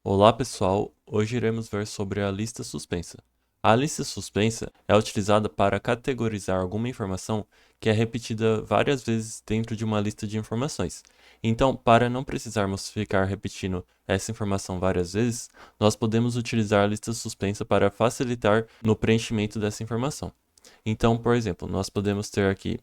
Olá pessoal, hoje iremos ver sobre a lista suspensa. A lista suspensa é utilizada para categorizar alguma informação que é repetida várias vezes dentro de uma lista de informações. Então, para não precisarmos ficar repetindo essa informação várias vezes, nós podemos utilizar a lista suspensa para facilitar no preenchimento dessa informação. Então, por exemplo, nós podemos ter aqui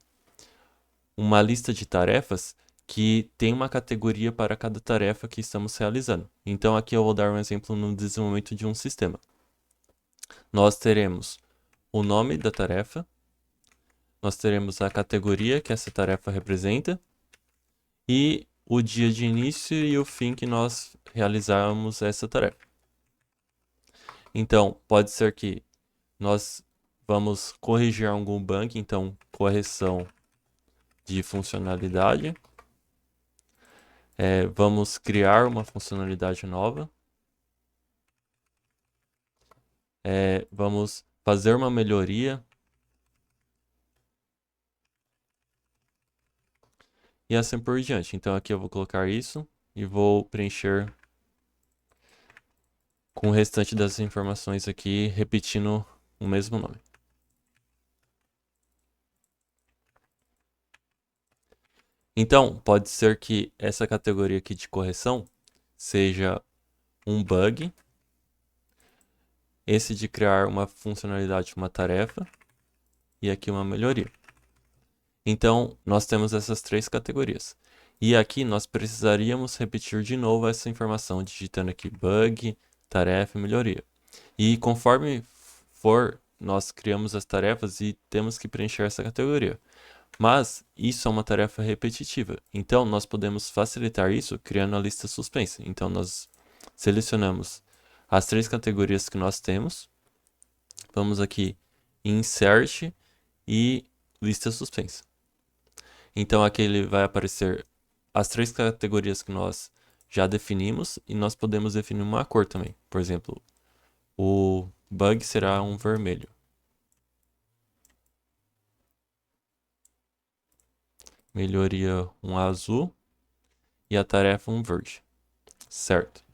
uma lista de tarefas que tem uma categoria para cada tarefa que estamos realizando. Então, aqui eu vou dar um exemplo no desenvolvimento de um sistema. Nós teremos o nome da tarefa, nós teremos a categoria que essa tarefa representa e o dia de início e o fim que nós realizamos essa tarefa. Então, pode ser que nós vamos corrigir algum bug, então correção de funcionalidade. Vamos criar uma funcionalidade nova. Vamos fazer uma melhoria. E assim por diante. Então aqui eu vou colocar isso e vou preencher com o restante das informações aqui, repetindo o mesmo nome. Então, pode ser que essa categoria aqui de correção seja um bug, esse de criar uma funcionalidade, uma tarefa, e aqui uma melhoria. Então, nós temos essas três categorias. E aqui nós precisaríamos repetir de novo essa informação, digitando aqui bug, tarefa e melhoria. E conforme for, nós criamos as tarefas e temos que preencher essa categoria. Mas isso é uma tarefa repetitiva, então nós podemos facilitar isso criando a lista suspensa. Então nós selecionamos as três categorias que nós temos, vamos aqui em Insert e lista suspensa. Então aqui ele vai aparecer as três categorias que nós já definimos e nós podemos definir uma cor também. Por exemplo, o bug será um vermelho. Melhoria um azul e a tarefa um verde, certo?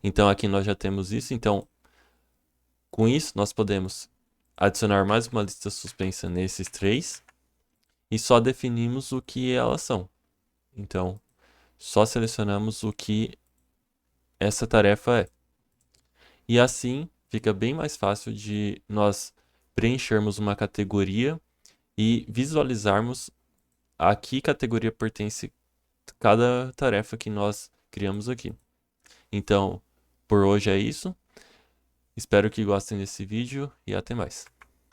Então aqui nós já temos isso, então com isso nós podemos adicionar mais uma lista suspensa nesses três e só definimos o que elas são. Então só selecionamos o que essa tarefa é. E assim fica bem mais fácil de nós preenchermos uma categoria e visualizarmos a que categoria pertence cada tarefa que nós criamos aqui. Então, por hoje é isso. Espero que gostem desse vídeo e até mais.